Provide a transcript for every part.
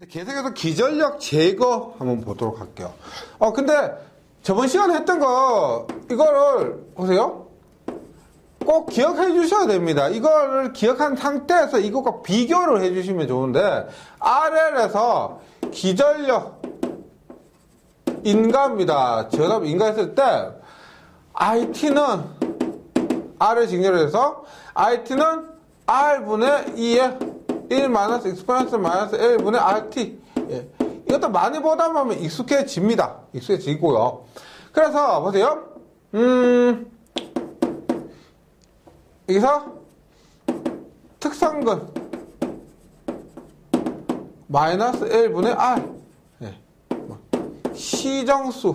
계속해서 기전력 제거 한번 보도록 할게요. 근데 저번 시간에 했던 거 이거를 보세요. 꼭 기억해 주셔야 됩니다. 이거를 기억한 상태에서 이것과 비교를 해 주시면 좋은데 RL에서 기전력 인가입니다. 전압 인가했을 때 IT는 R을 직렬을 해서 IT는 R분의 2의 1 마이너스 익스포넨셜 마이너스 1분의 RT. 예. 이것도 많이 보다 보면 익숙해집니다. 익숙해지고요. 그래서 보세요. 여기서 특성근 마이너스 1분의 R. 예. 시정수는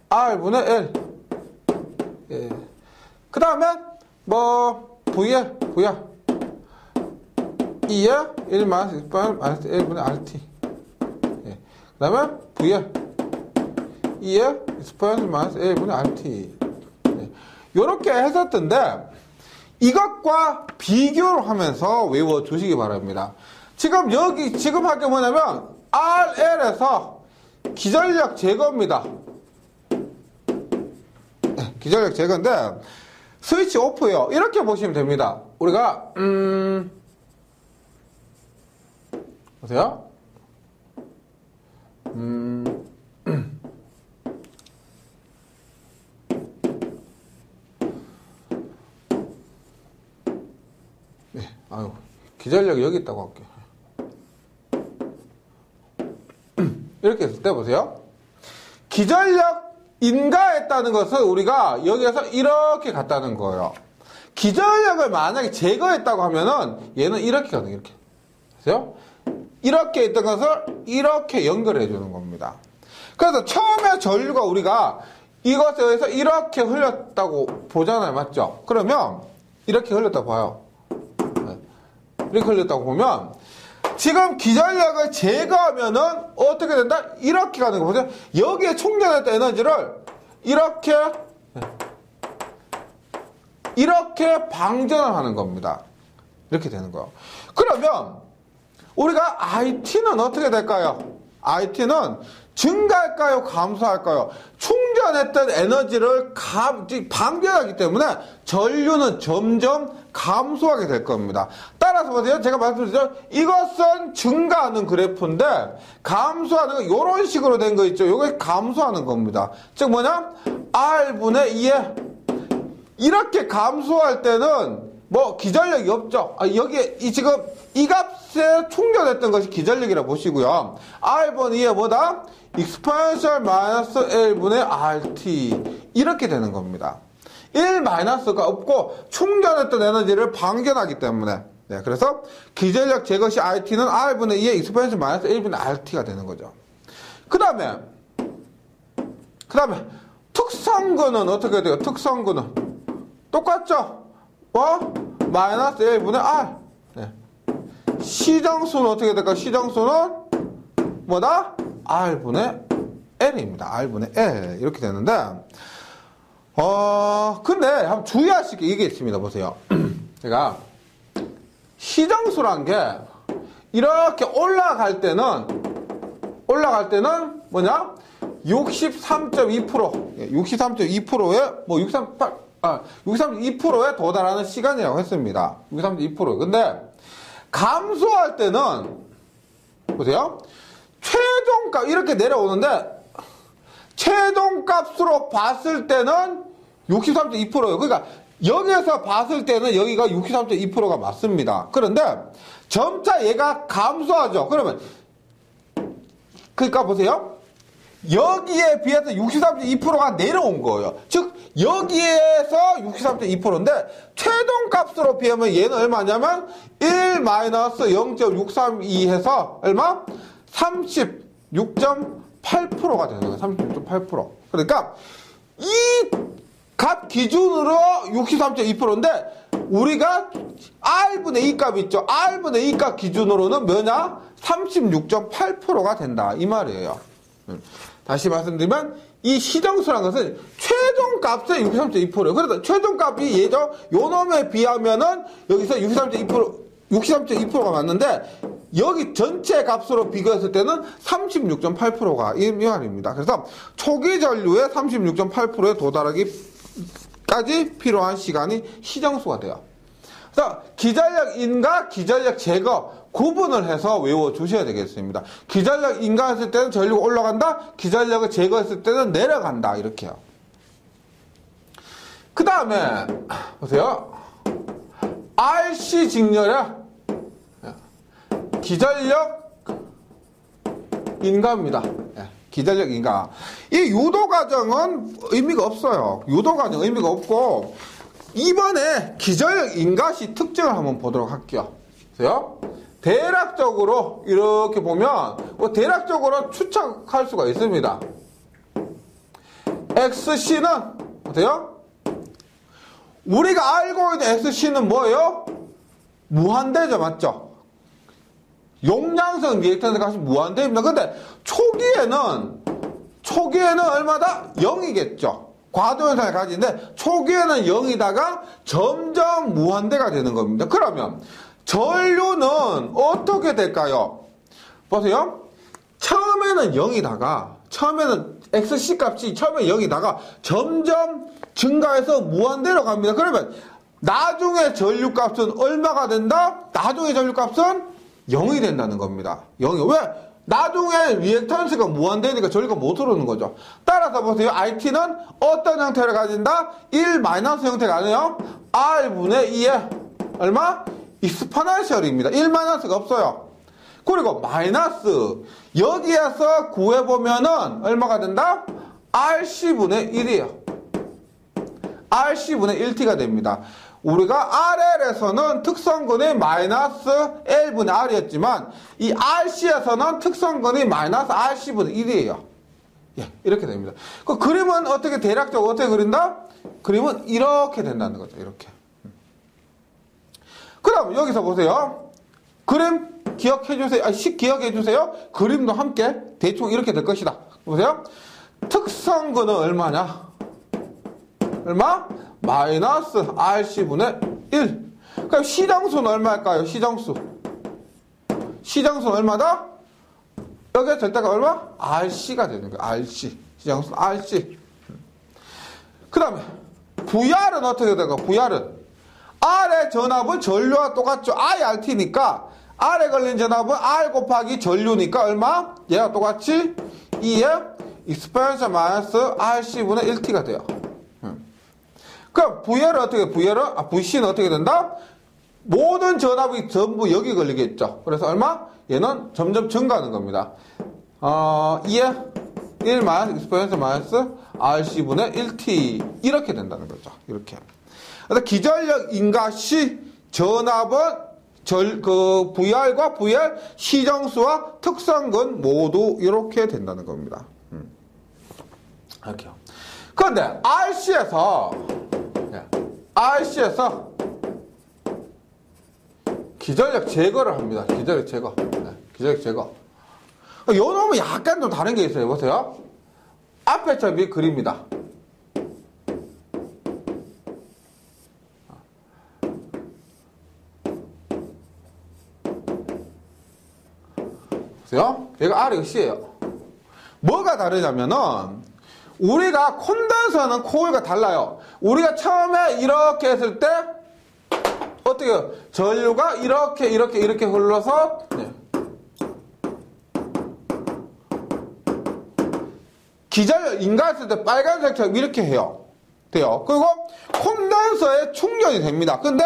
R분의 L. 예. 그 다음에 VR 2에 1 마이너스 익스포넨셜 마이너스 1분의 RT. 예. 그 다음에 VR 2에 익스포넨셜 마이너스 1분의 RT. 예. 요렇게 했었던데 이것과 비교를 하면서 외워주시기 바랍니다. 지금 할 게 뭐냐면 RL에서 기전력 제거입니다. 예. 기전력 제거인데 스위치 오프예요. 이렇게 보시면 됩니다. 우리가 보세요. 네, 기전력이 여기 있다고 할게요. 이렇게 했을 때 보세요. 기전력 인가했다는 것은 우리가 여기에서 이렇게 갔다는 거예요. 기전력을 만약에 제거했다고 하면은 얘는 이렇게 가는 거예요. 이렇게. 보세요? 이렇게 있던 것을 이렇게 연결해 주는 겁니다. 그래서 처음에 전류가 우리가 이것에 의해서 이렇게 흘렸다고 보잖아요. 맞죠? 그러면 이렇게 흘렸다고 봐요. 이렇게 흘렸다고 보면 지금 기전력을 제거하면은 어떻게 된다? 이렇게 가는 거 보세요. 여기에 충전했던 에너지를 이렇게 방전을 하는 겁니다. 이렇게 되는 거예요. 그러면 우리가 IT는 어떻게 될까요? IT는 증가할까요? 감소할까요? 충전했던 에너지를 방전하기 때문에 전류는 점점 감소하게 될 겁니다. 따라서 보세요. 제가 말씀드렸죠. 이것은 증가하는 그래프인데 감소하는 거 이런 식으로 된 거 있죠. 이게 감소하는 겁니다. 즉 뭐냐? R분의 2에 이렇게 감소할 때는 기전력이 없죠. 여기에 지금 이 값에 충전했던 것이 기전력이라 보시고요. R분의 2에 뭐다? 익스포넨셜 마이너스 1분의 RT. 이렇게 되는 겁니다. 1 마이너스가 없고 충전했던 에너지를 방전하기 때문에. 네, 그래서 기전력 제거 시 RT는 R분의 2에 익스포넨셜 마이너스 1분의 RT가 되는 거죠. 그 다음에 특성근은 어떻게 돼요? 특성근은 똑같죠? 마이너스 1분의 R. 네. 시정수는 어떻게 될까? 시정수는 뭐다? R분의 L입니다. R분의 L. 이렇게 되는데, 근데 한번 주의하실 게 이게 있습니다. 보세요. 제가 시정수란 게 이렇게 올라갈 때는 뭐냐? 63.2%. 63.2%에 63.2%에 도달하는 시간이라고 했습니다. 63.2%. 근데 감소할 때는 보세요. 최종값 이렇게 내려오는데 최종값으로 봤을 때는 63.2%예요. 그러니까 여기에서 봤을 때는 여기가 63.2%가 맞습니다. 그런데 점차 얘가 감소하죠. 그러니까 보세요. 여기에 비해서 63.2%가 내려온 거예요. 즉 여기에서 63.2%인데 최종값으로 비하면 얘는 얼마냐면 1 마이너스 0.632 해서 얼마? 36.8%가 되는 거예요. 36.8%. 그러니까 이 값 기준으로 63.2%인데 우리가 R분의 2 값 있죠. R분의 2 값 기준으로는 뭐냐? 36.8%가 된다. 이 말이에요. 다시 말씀드리면 이 시정수라는 것은 최종값의 63.2%예요. 그래서 최종값이 요 놈에 비하면은 여기서 63.2%가 맞는데 여기 전체 값으로 비교했을 때는 36.8%가 이 말입니다. 그래서 초기 전류의 36.8%에 도달하기까지 필요한 시간이 시정수가 돼요. 그래서 기전력 인가, 기전력 제거 구분을 해서 외워주셔야 되겠습니다. 기전력 인가했을 때는 전류가 올라간다, 기전력을 제거했을 때는 내려간다, 이렇게요. 그 다음에 보세요. RC 직렬의 기전력 인가입니다. 기전력 인가. 이 유도 과정은 의미가 없어요. 유도 과정 의미가 없고, 이번에 기전력 인가시 특징을 한번 보도록 할게요. 보세요. 대략적으로 이렇게 보면 대략적으로 추측할 수가 있습니다. XC는 보세요. 우리가 알고 있는 XC는 뭐예요? 무한대죠, 맞죠? 용량성 리액턴스 값이 무한대입니다. 근데 초기에는 얼마다? 0이겠죠. 과도현상을 가지는데 초기에는 0이다가 점점 무한대가 되는 겁니다. 그러면 전류는 어떻게 될까요? 보세요. 처음에는 0이다가 처음에는 XC 값이 처음에 0이다가 점점 증가해서 무한대로 갑니다. 그러면 나중에 전류값은 얼마가 된다? 나중에 전류값은 0이 된다는 겁니다. 0이. 왜? 나중에 리액턴스가 무한대니까 전류가 못 흐르는 거죠. 따라서 보세요. RT는 어떤 형태를 가진다? 1 마이너스 형태가 아니에요. R분의 2에 얼마? 익스포넨셜입니다. 1 마이너스가 없어요. 그리고 마이너스 여기에서 구해보면은 얼마가 된다? RC분의 1이에요. RC분의 1T가 됩니다. 우리가 RL에서는 특성근이 마이너스 L분의 R이었지만 이 RC에서는 특성근이 마이너스 RC분의 1이에요. 예, 이렇게 됩니다. 그 그림은 어떻게 대략적으로 어떻게 그린다? 그림은 이렇게 된다는 거죠. 이렇게. 그 다음 여기서 보세요. 그림 기억해 주세요. 식 기억해 주세요. 그림도 함께 대충 이렇게 될 것이다. 보세요. 특성근은 얼마냐? 얼마? 마이너스 RC분의 1. 그럼 시정수는 얼마일까요? 시정수는 얼마다? 여기에 절대가 얼마? RC가 되는 거예요. RC. 시정수는 RC. 그 다음에 VR은 어떻게 될까요? VR은 R의 전압은 전류와 똑같죠. IRT니까 R에 걸린 전압은 R 곱하기 전류니까 얼마? 얘가 똑같이 2에 익스포넨셜 마이너스 RC분의 1T가 돼요. 그럼 VL은 어떻게, VC는 어떻게 된다? 모든 전압이 전부 여기 걸리겠죠. 그래서 얼마? 얘는 점점 증가하는 겁니다. 2에 1 마이너스 익스포넨셜 마이너스 RC분의 1T. 이렇게 된다는 거죠. 이렇게. 그래서 기전력 인가 시 전압은 VR과 VR 시정수와 특성근 모두 이렇게 된다는 겁니다. 이렇게요. 그런데 RC에서 기전력 제거를 합니다. 기전력 제거. 기전력 제거. 요 놈은 약간 좀 다른 게 있어요. 보세요. 앞에 점이 그립니다. 보세요. 얘가 R, 이거 C예요. 뭐가 다르냐면은 우리가 콘덴서는 코일과 달라요. 우리가 처음에 이렇게 했을 때 어떻게 해요? 전류가 이렇게 흘러서 기전력 인가했을 때 빨간색처럼 이렇게 해요. 돼요. 그리고 콘덴서에 충전이 됩니다. 근데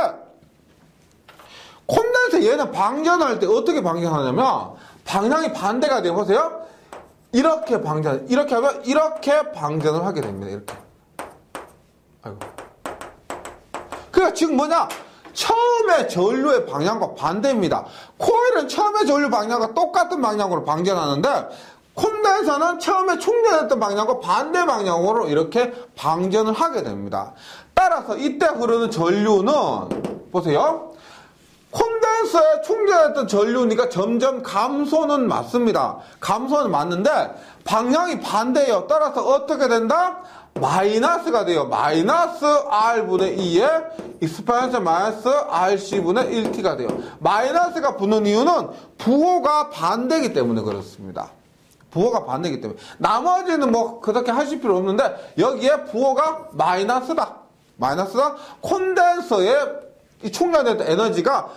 콘덴서 얘는 방전할 때 어떻게 방전하냐면 방향이 반대가 돼요. 보세요. 이렇게 하면 이렇게 방전을 하게 됩니다. 이렇게. 아이고. 그러니까 지금 뭐냐? 처음에 전류의 방향과 반대입니다. 코일은 처음에 전류 방향과 똑같은 방향으로 방전하는데 콘덴서는 처음에 충전했던 방향과 반대 방향으로 이렇게 방전을 하게 됩니다. 따라서 이때 흐르는 전류는 보세요. 콘덴서에 충전했던 전류니까 점점 감소는 맞습니다. 감소는 맞는데 방향이 반대예요. 따라서 어떻게 된다? 마이너스가 돼요. 마이너스 R분의 2에 익스파이언셜 마이너스 RC분의 1T가 돼요. 마이너스가 붙는 이유는 부호가 반대이기 때문에 그렇습니다. 부호가 반대이기 때문에. 나머지는 뭐 그렇게 하실 필요 없는데 여기에 부호가 마이너스다. 마이너스다. 콘덴서에 충전된 에너지가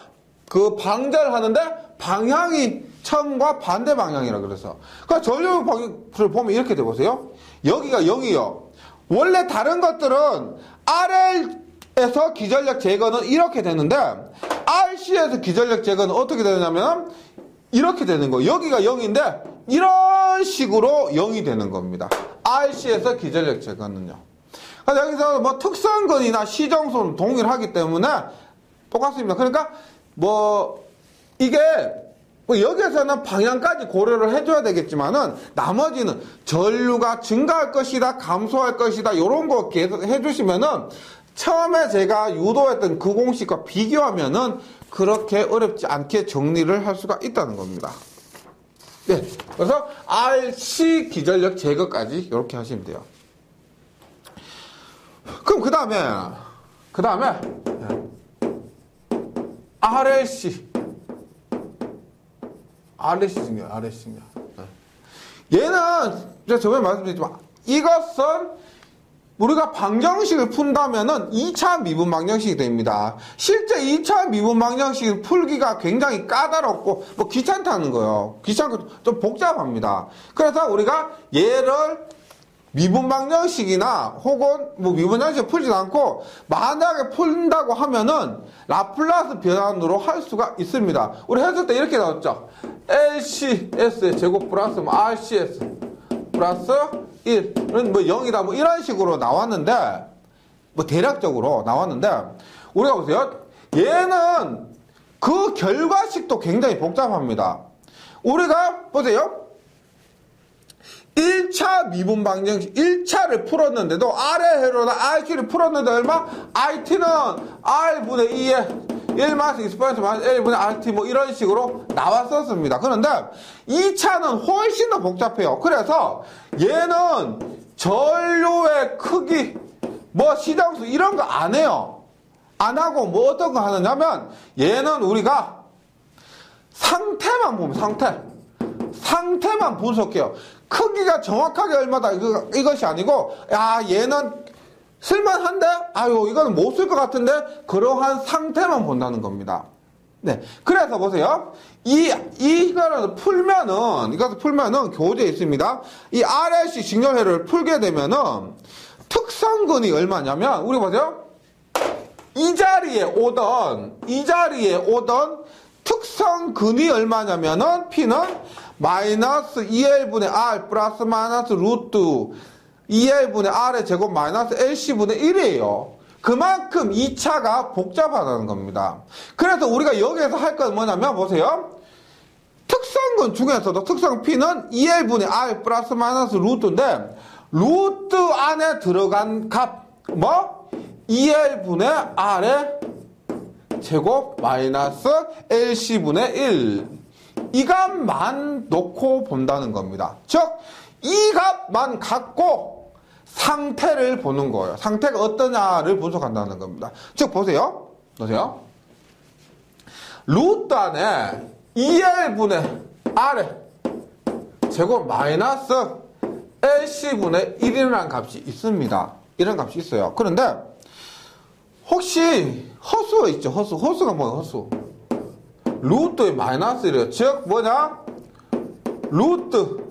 그 방자를 하는데 방향이 처음과 반대 방향이라 그래서. 그러니까 전류를 보면 이렇게 돼 보세요. 여기가 0이요. 원래 다른 것들은 RL에서 기전력 제거는 이렇게 되는데 RC에서 기전력 제거는 어떻게 되냐면 이렇게 되는 거예요. 여기가 0인데 이런 식으로 0이 되는 겁니다. RC에서 기전력 제거는요. 그래서 여기서 뭐 특성근이나 시정소는 동일하기 때문에 똑같습니다. 그러니까 뭐 이게 뭐 여기에서는 방향까지 고려를 해줘야 되겠지만은 나머지는 전류가 증가할 것이다, 감소할 것이다, 요런 거 계속 해주시면은 처음에 제가 유도했던 그 공식과 비교하면은 그렇게 어렵지 않게 정리를 할 수가 있다는 겁니다. 네. 그래서 RC 기전력 제거까지 이렇게 하시면 돼요. 그럼 그 다음에 RLC 중요해요. RLC 중요해요. 얘는 제가 저번에 말씀드렸지만 이것은 우리가 방정식을 푼다면은 2차 미분 방정식이 됩니다. 실제 2차 미분 방정식을 풀기가 굉장히 까다롭고 뭐 귀찮다는 거예요. 귀찮고 좀 복잡합니다. 그래서 우리가 얘를 미분 방정식이나 혹은 뭐 미분 방정식을 풀지도 않고 만약에 푼다고 하면은 라플라스 변환으로 할 수가 있습니다. 우리 했을 때 이렇게 나왔죠. LCS의 제곱 플러스 뭐 RCS 플러스 1은 뭐 0이다 뭐 이런 식으로 나왔는데 뭐 대략적으로 나왔는데 우리가 보세요. 얘는 그 결과식도 굉장히 복잡합니다. 우리가 보세요. 1차 미분 방정식 1차를 풀었는데도 R의 회로나 RQ를 풀었는데 얼마? RT는 R분의 2에 1마스 익스포넨트 마이너스 L분의 RT 뭐 이런 식으로 나왔었습니다. 그런데 2차는 훨씬 더 복잡해요. 그래서 얘는 전류의 크기 뭐 시장수 이런 거 안 해요. 안 하고 뭐 어떤 거 하느냐면 얘는 우리가 상태만 보면 상태만 분석해요. 크기가 정확하게 얼마다 이것이 아니고 야 얘는 쓸만한데? 아유 이거는 못 쓸 것 같은데? 그러한 상태만 본다는 겁니다. 네, 그래서 보세요. 이거를 풀면은 교재에 있습니다. 이 RLC 직렬회로를 풀게 되면은 특성근이 얼마냐면 우리 보세요. 이 자리에 오던 특성근이 얼마냐면은 P는 마이너스 2L분의 R 플러스 마이너스 루트 2L분의 R의 제곱 마이너스 LC분의 1이에요. 그만큼 2차가 복잡하다는 겁니다. 그래서 우리가 여기에서 할 건 뭐냐면 보세요. 특성근 중에서도 특성 P는 2L분의 R 플러스 마이너스 루트인데 루트 안에 들어간 값 뭐? 2L분의 R의 제곱 마이너스 LC분의 1 이 값만 놓고 본다는 겁니다. 즉 이 값만 갖고 상태를 보는 거예요. 상태가 어떠냐를 분석한다는 겁니다. 즉 보세요. 루트 안에 2L분의 R의 제곱 마이너스 LC분의 1이라는 값이 있습니다. 이런 값이 있어요. 그런데 혹시 허수가 있죠. 허수가 뭐예요? 허수. 루트의 마이너스 1이에요. 즉 뭐냐? 루트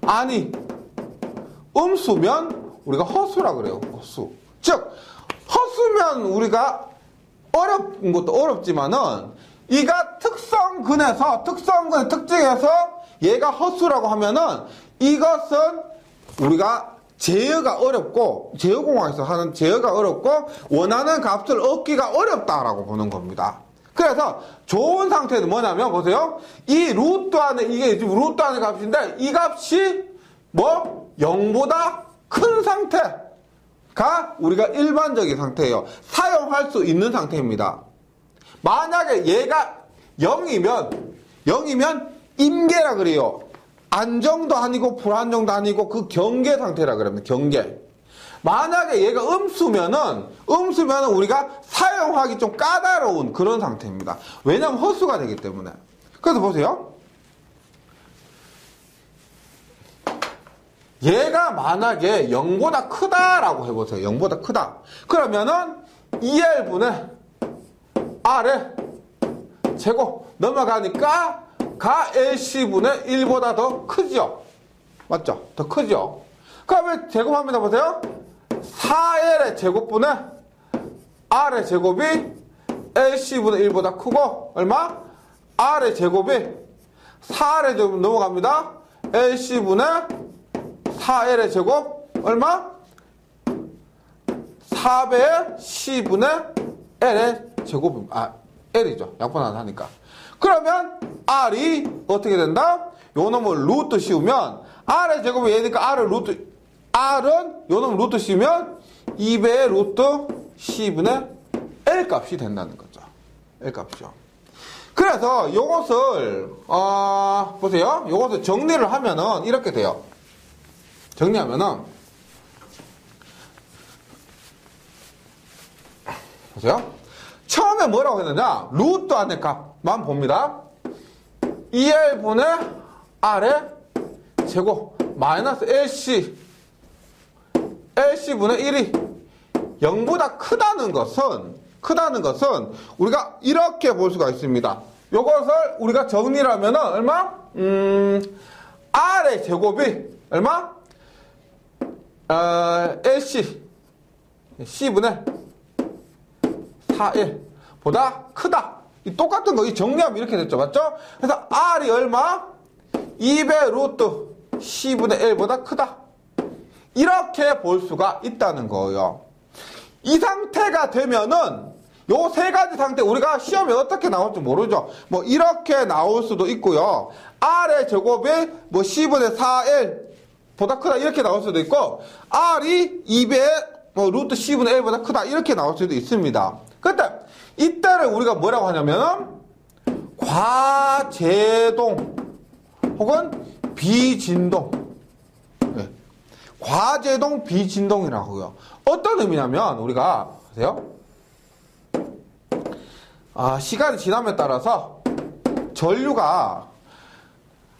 아니 음수면 우리가 허수라 그래요. 허수. 즉 허수면 우리가 어렵은 것도 어렵지만은 이가 특성근의 특징에서 얘가 허수라고 하면은 이것은 우리가 제어가 어렵고 제어공학에서 하는 제어가 어렵고 원하는 값을 얻기가 어렵다라고 보는 겁니다. 그래서 좋은 상태는 뭐냐면 보세요. 이 루트 안에 이게 지금 루트 안의 값인데 이 값이 뭐 0보다 큰 상태가 우리가 일반적인 상태예요. 사용할 수 있는 상태입니다. 만약에 얘가 0이면 임계라 그래요. 안정도 아니고 불안정도 아니고 그 경계 상태라 그럽니다. 경계. 만약에 얘가 음수면은 우리가 사용하기 좀 까다로운 그런 상태입니다. 왜냐하면 허수가 되기 때문에. 그래서 보세요. 얘가 만약에 0보다 크다라고 해보세요. 0보다 크다. 그러면은 2L분의 R의 제곱 넘어가니까 가 LC분의 1보다 더 크죠? 맞죠? 더 크죠? 그러면 제곱합니다. 보세요. 4L의 제곱분의 R의 제곱이 LC분의 1보다 크고 얼마? R의 제곱이 4R의 제곱 넘어갑니다. LC분의 4L의 제곱 얼마? 4배의 C분의 L의 제곱, L이죠. 약분하나 하니까. 그러면 R이 어떻게 된다? 요 놈을 루트 씌우면 R의 제곱이 얘니까 R은 요 놈 루트 씌우면 2배의 루트 C분의 L 값이 된다는 거죠. L 값이죠. 그래서 요것을 보세요. 요것을 정리를 하면은 이렇게 돼요. 정리하면은 보세요. 처음에 뭐라고 했느냐? 루트 안의 값만 봅니다. 2L분의 R의 제곱 마이너스 LC분의 1이 0보다 크다는 것은 우리가 이렇게 볼 수가 있습니다. 요것을 우리가 정리를 하면은 얼마? R의 제곱이 얼마? C분의 4L보다 크다. 이 똑같은 거, 이 정리하면 이렇게 됐죠. 맞죠? 그래서 R이 얼마? 2배 루트 C분의 L보다 크다. 이렇게 볼 수가 있다는 거예요. 이 상태가 되면은 요 세 가지 상태 우리가 시험에 어떻게 나올지 모르죠. 뭐 이렇게 나올 수도 있고요. R의 제곱이 뭐 C분의 4L보다 크다 이렇게 나올 수도 있고 R이 2배 뭐 루트 C분의 L보다 크다 이렇게 나올 수도 있습니다. 근데 이때를 우리가 뭐라고 하냐면 과제동 혹은 비진동, 네. 과제동 비진동이라고요. 어떤 의미냐면 우리가 보세요. 시간이 지남에 따라서 전류가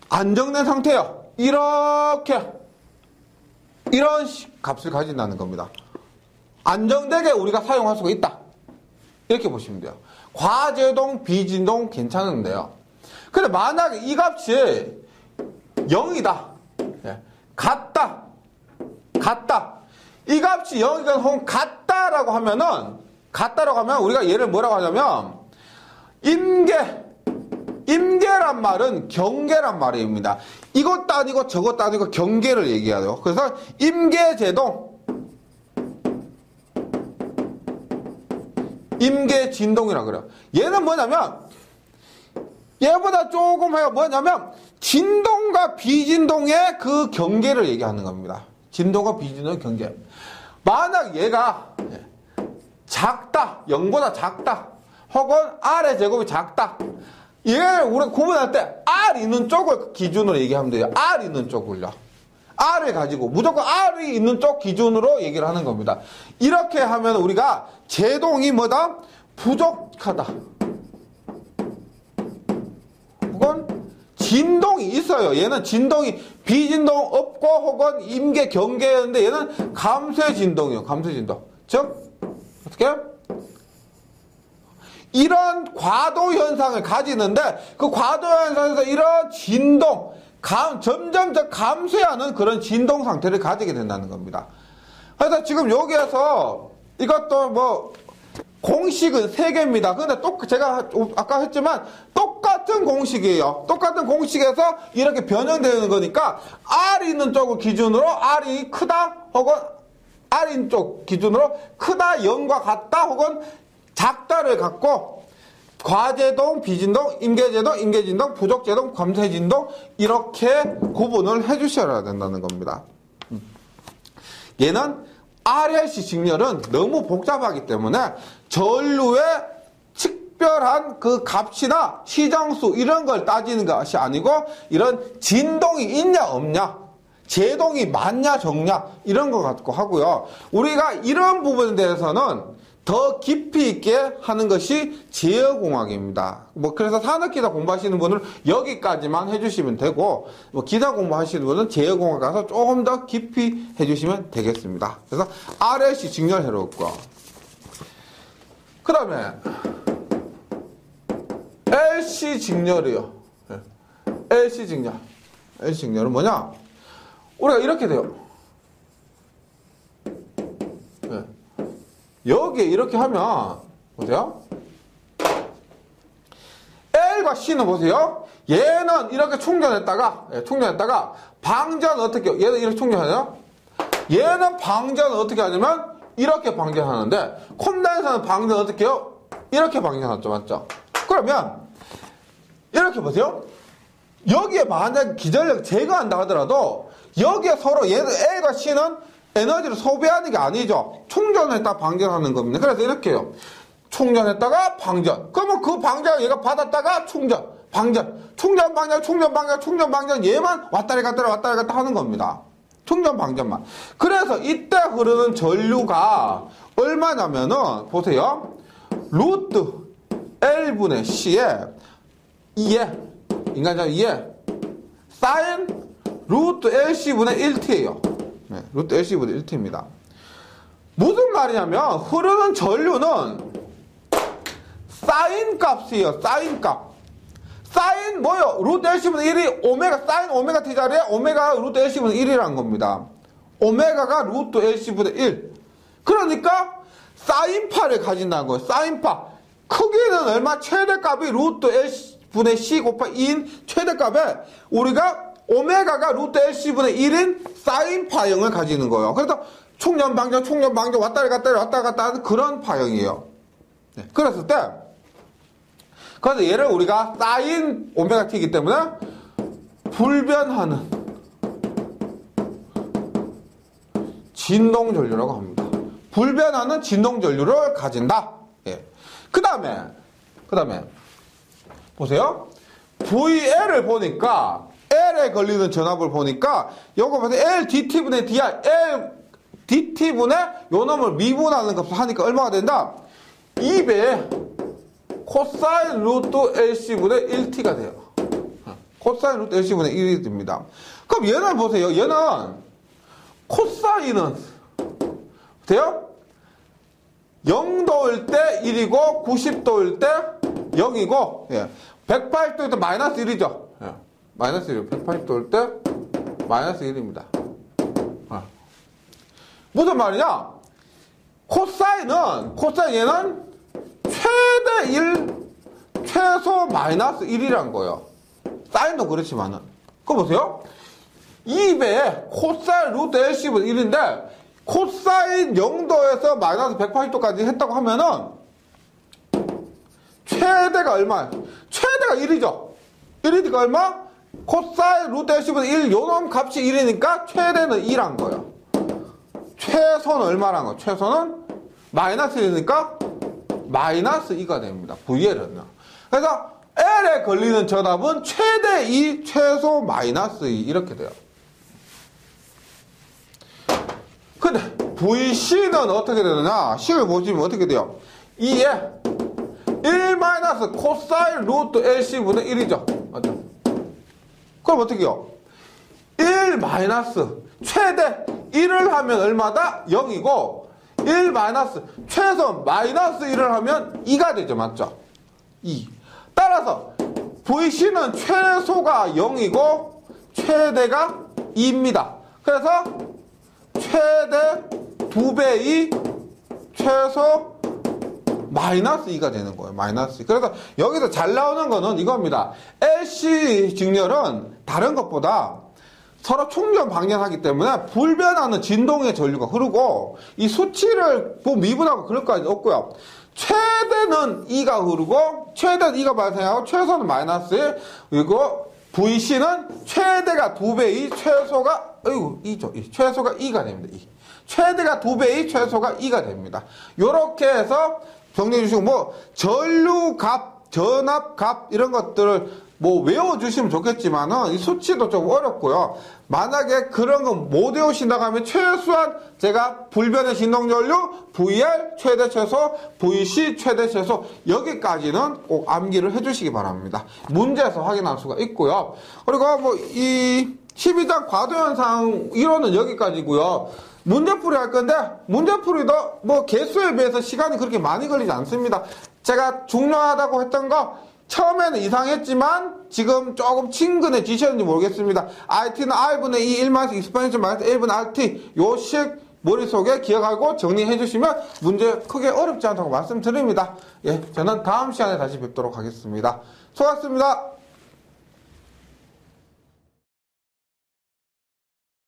안정된 상태예요. 이렇게 이런 값을 가진다는 겁니다. 안정되게 우리가 사용할 수가 있다. 이렇게 보시면 돼요. 과제동, 비진동 괜찮은데요. 근데 만약에 이 값이 0이다. 같다. 이 값이 0이건 혹은 같다라고 하면 우리가 얘를 뭐라고 하냐면 임계란 말은 경계란 말입니다. 이것도 아니고 저것도 아니고 경계를 얘기해요. 그래서 임계제동, 임계진동이라고 그래요. 얘는 뭐냐면 얘보다 조금 해요. 뭐냐면 진동과 비진동의 그 경계를 얘기하는 겁니다. 진동과 비진동의 경계. 만약 얘가 작다, 0보다 작다, 혹은 R의 제곱이 작다. 얘를 우리가 구분할 때 R 있는 쪽을 기준으로 얘기하면 돼요. R 있는 쪽을요. R을 가지고 무조건 R이 있는 쪽 기준으로 얘기를 하는 겁니다. 이렇게 하면 우리가 제동이 뭐다? 부족하다. 혹은 진동이 있어요. 얘는 진동이 비진동 없고 혹은 임계 경계였는데 얘는 감쇄 진동이에요. 감쇄 진동. 즉 어떻게? 이런 과도 현상을 가지는데 그 과도 현상에서 이런 진동, 점점 더 감쇄하는 그런 진동 상태를 가지게 된다는 겁니다. 그래서 지금 여기에서 이것도 뭐 공식은 3개입니다. 근데 제가 아까 했지만 똑같은 공식이에요. 똑같은 공식에서 이렇게 변형되는 거니까 R 있는 쪽을 기준으로 R이 크다 혹은 R 있는 쪽 기준으로 크다, 0과 같다 혹은 작다를 갖고 과제동, 비진동, 임계제동, 임계진동, 부족제동, 감쇄진동 이렇게 구분을 해주셔야 된다는 겁니다. 얘는 RLC 직렬은 너무 복잡하기 때문에 전류의 특별한 그 값이나 시정수 이런 걸 따지는 것이 아니고 이런 진동이 있냐 없냐, 제동이 많냐 적냐 이런 거 갖고 하고요. 우리가 이런 부분에 대해서는 더 깊이 있게 하는 것이 제어공학입니다. 뭐 그래서 산업기사 공부하시는 분은 여기까지만 해주시면 되고, 뭐 기사 공부하시는 분은 제어공학 가서 조금 더 깊이 해주시면 되겠습니다. 그래서 RLC 직렬 해놓을게요. 그 다음에 LC 직렬이요. LC 직렬. LC 직렬은 뭐냐? 우리가 이렇게 돼요. 여기에 이렇게 하면 보세요. L과 C는 보세요. 얘는 이렇게 충전했다가 방전 어떻게 해요? 얘는 이렇게 충전하죠. 얘는 방전을 어떻게 하냐면 이렇게 방전하는데, 콘덴서는 방전 어떻게 해요? 이렇게 방전하죠. 맞죠? 그러면 이렇게 보세요. 여기에 만약 기전력 제거한다 하더라도 여기에 서로 얘는 L과 C는 에너지를 소비하는 게 아니죠. 충전했다 방전하는 겁니다. 그래서 이렇게 해요. 충전했다가 방전. 그러면 그 방전 얘가 받았다가 충전, 방전, 충전, 방전, 충전, 방전, 충전, 방전, 얘만 왔다리 갔다리 왔다리 갔다 하는 겁니다. 충전, 방전만. 그래서 이때 흐르는 전류가 얼마냐면은 보세요. 루트 L분의 C에 2에 인간장 2에 사인 루트 LC분의 1T예요. 네, 루트 LC분의 1T입니다. 무슨 말이냐면 흐르는 전류는 사인 값이에요. 사인 값. 사인 뭐요? 루트 LC분의 1이 오메가, 사인 오메가 T 자리에 오메가 루트 LC분의 1이라는 겁니다. 오메가가 루트 LC분의 1. 그러니까 사인파를 가진다는 거예요. 사인파. 크기는 얼마? 최대값이 루트 LC분의 C 곱하기 2인 최대값에 우리가 오메가가 루트 LC분의 1인 사인 파형을 가지는 거예요. 그래서 충전, 방전, 왔다리 갔다 하는 그런 파형이에요. 네. 그랬을 때, 그래서 얘를 우리가 사인 오메가 t이기 때문에 불변하는 진동전류라고 합니다. 불변하는 진동전류를 가진다. 예. 그 다음에, 보세요. VL을 보니까, L에 걸리는 전압을 보니까, 요거 보세요. L DT분의 DR, L DT분의 요 놈을 미분하는 값을 하니까 얼마가 된다? 2배 코사인 루트 LC분의 1T가 돼요. 코사인 루트 LC분의 1이 됩니다. 그럼 얘는 보세요. 얘는 코사인은 돼요? 0도일 때 1이고 90도일 때 0이고, 예. 180도일 때 마이너스 1이죠. 예. 마이너스 1이요. 180도일 때 마이너스 1입니다. 예. 무슨 말이냐? 코사인은 얘는 최대 1, 최소 마이너스 1이란 거예요. 사인도 그렇지만은. 그거 보세요. 2배에 코사인 루트 LC분 1인데, 코사인 0도에서 마이너스 180도까지 했다고 하면은, 최대가 얼마야? 최대가 1이죠. 1이니까 얼마? 코사인 루트 LC분 1, 요놈 값이 1이니까 최대는 2란 거예요. 최소는 얼마란 거예요? 최소는 마이너스 1이니까 마이너스 2가 됩니다. VL은요. 그래서 L에 걸리는 전압은 최대 2, 최소 마이너스 2 이렇게 돼요. 근데 VC는 어떻게 되느냐? 식을 보시면 어떻게 돼요? 2에 1 마이너스 코사인 루트 LC분의 1이죠. 맞죠? 그럼 어떻게 해요? 1 마이너스 최대 1을 하면 얼마다? 0이고 1 마이너스 최소 마이너스 1을 하면 2가 되죠. 맞죠? 2. 따라서 VC는 최소가 0이고 최대가 2입니다. 그래서 최대 2배의 최소 마이너스 2가 되는 거예요. 마이너스 2. 그래서 여기서 잘 나오는 거는 이겁니다. LC 직렬은 다른 것보다 서로 충전 방전하기 때문에 불변하는 진동의 전류가 흐르고 이 수치를 미분하고 그럴 거 없고요. 최대는 2가 흐르고 최대는 2가 발생하고 최소는 마이너스 1. 그리고 VC는 최대가 2배의 최소가 2죠. 최소가 2가 됩니다. 2. 최대가 2배의 최소가 2가 됩니다. 요렇게 해서 정리해 주시고, 뭐, 전류값, 전압값, 이런 것들을 뭐 외워주시면 좋겠지만은, 이 수치도 좀 어렵고요. 만약에 그런 거 못 외우신다고 하면, 최소한 제가 불변의 진동전류, VR 최대 최소, VC 최대 최소, 여기까지는 꼭 암기를 해주시기 바랍니다. 문제에서 확인할 수가 있고요. 그리고 뭐, 이 12장 과도현상 이론은 여기까지고요. 문제풀이 할 건데, 문제풀이도 뭐 개수에 비해서 시간이 그렇게 많이 걸리지 않습니다. 제가 중요하다고 했던 거, 처음에는 이상했지만 지금 조금 친근해지셨는지 모르겠습니다. RT는 R분의 2, 1마이너스 익스포넨셜 마이너스 1분의 RT 요식 머릿속에 기억하고 정리해 주시면 문제 크게 어렵지 않다고 말씀드립니다. 예, 저는 다음 시간에 다시 뵙도록 하겠습니다. 수고하셨습니다.